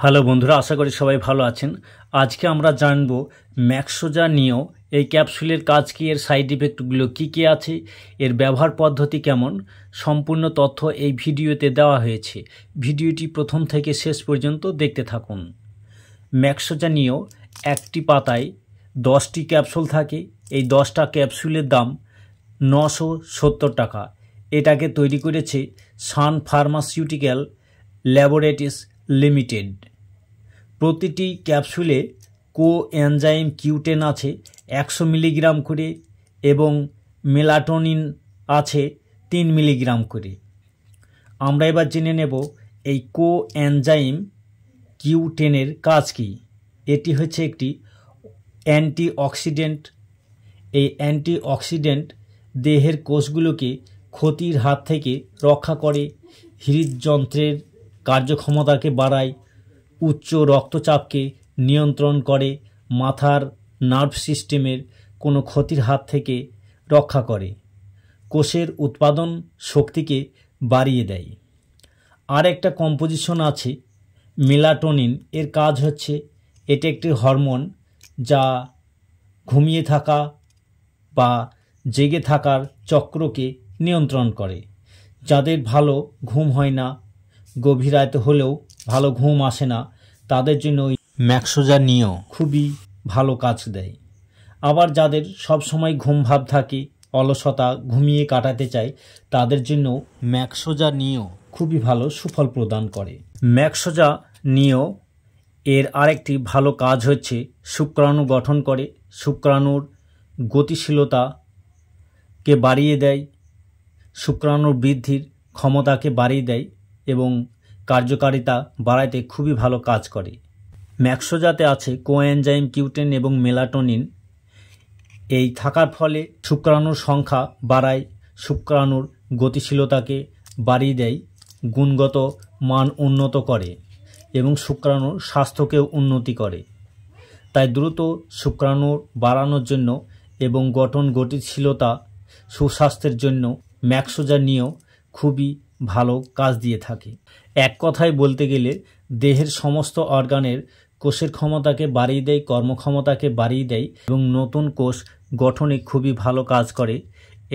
Hello বন্ধুরা, আশা করি সবাই ভালো আছেন। আজকে আমরা জানব ম্যাক্সোজা নিও এই ক্যাপসুলের কাজ কি, এর সাইড ইফেক্টগুলো কী কী আছে, এর ব্যবহার পদ্ধতি কেমন, সম্পূর্ণ তথ্য এই ভিডিওতে দেওয়া হয়েছে। ভিডিওটি প্রথম থেকে শেষ পর্যন্ত দেখতে থাকুন। ম্যাক্সোজা নিও একটি পাতায় 10টি ক্যাপসুল থাকে। এই 10টা ক্যাপসুলের দাম 970 টাকা। এটাকে তৈরি করেছে সান ফার্মাসিউটিক্যাল ল্যাবরেটরিজ লিমিটেড। প্রতিটি ক্যাপসুলে কোএনজাইম Q10 আছে 100 মিলিগ্রাম করে এবং মেলাটোনিন আছে 3 মিলিগ্রাম করে। আমরা এবার জেনে নেব এই কোএনজাইম Q10 এর কাজ কি। এটি হচ্ছে একটি অ্যান্টিঅক্সিডেন্ট। এই অ্যান্টিঅক্সিডেন্ট দেহের কোষগুলোকে ক্ষতির হাত থেকে রক্ষা করে, হৃদযন্ত্রের কার্যক্ষমতাকে বাড়ায়, উচ্চ রক্তচাপকে নিয়ন্ত্রণ করে, মাথার নার্ভ সিস্টেমের কোনো ক্ষতির হাত থেকে রক্ষা করে, কোষের উৎপাদন শক্তিকে বাড়িয়ে দেয়। আর একটা কম্পোজিশন আছে মেলাটোনিন। এর কাজ হচ্ছে এটা একটি হরমোন যা ঘুমিয়ে থাকা বা জেগে থাকার চক্রকে নিয়ন্ত্রণ করে। যাদের ভালো ঘুম হয় না, গভীর রাতে হলেও ভালো ঘুম আসে না, তাদের জন্য ম্যাক্সোজা নিও খুবই ভালো কাজ দেয়। আবার যাদের সব সময় ঘুম ভাব থাকে, অলসতা, ঘুমিয়ে কাটাতে চায়, তাদের জন্য ম্যাক্সোজা নিও খুবই ভালো সুফল প্রদান করে। ম্যাক্সোজা নিও এর আরেকটি ভালো কাজ হচ্ছে শুক্রাণু গঠন করে, শুক্রাণুর গতিশীলতাকে বাড়িয়ে দেয়, শুক্রাণুর বৃদ্ধির ক্ষমতাকে বাড়িয়ে দেয় এবং কার্যকারিতা বাড়াইতে খুবই ভালো কাজ করে। ম্যাক্সোজাতে আছে কোএনজাইম Q10 এবং মেলাটোনিন। এই থাকার ফলে শুক্রাণুর সংখ্যা বাড়ায়, শুক্রাণুর গতিশীলতাকে বাড়িয়ে দেয়, গুণগত মান উন্নত করে এবং শুক্রাণুর স্বাস্থ্যকেও উন্নতি করে। তাই দ্রুত শুক্রাণু বাড়ানোর জন্য এবং গঠনশীলতা সুস্বাস্থ্যের জন্য ম্যাক্সোজা নিও খুবই ভালো কাজ দিয়ে থাকে। এক কথায় বলতে গেলে দেহের সমস্ত অর্গানের কোষের ক্ষমতাকে বাড়িয়ে দেয়, কর্মক্ষমতাকে বাড়িয়ে দেয় এবং নতুন কোষ গঠনে খুবই ভালো কাজ করে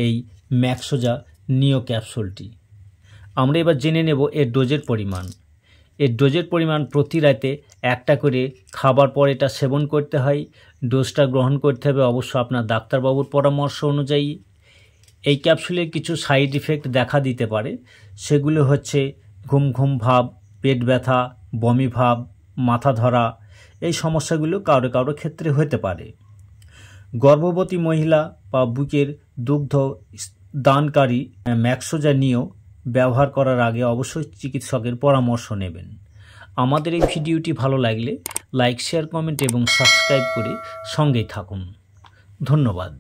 এই ম্যাক্সোজা নিও ক্যাপসুলটি। আমরা এবার জেনে নেব এর ডোজের পরিমাণ। এর ডোজের পরিমাণ প্রতি রাতে একটা করে খাবার পর এটা সেবন করতে হয়। ডোজটা গ্রহণ করতে হবে অবশ্য আপনার ডাক্তারবাবুর পরামর্শ অনুযায়ী। এই ক্যাপসুলের কিছু সাইড ইফেক্ট দেখা দিতে পারে। সেগুলো হচ্ছে ঘুম ঘুম ভাব, পেট ব্যথা, বমি ভাব, মাথা ধরা। এই সমস্যাগুলো কারো কারো ক্ষেত্রে হতে পারে। গর্ভবতী মহিলা বা বুকের দুগ্ধ দানকারী ম্যাক্সোজা নিও ব্যবহার করার আগে অবশ্যই চিকিৎসকের পরামর্শ নেবেন। আমাদের এই ভিডিওটি ভালো লাগলে লাইক, শেয়ার, কমেন্ট এবং সাবস্ক্রাইব করে সঙ্গেই থাকুন। ধন্যবাদ।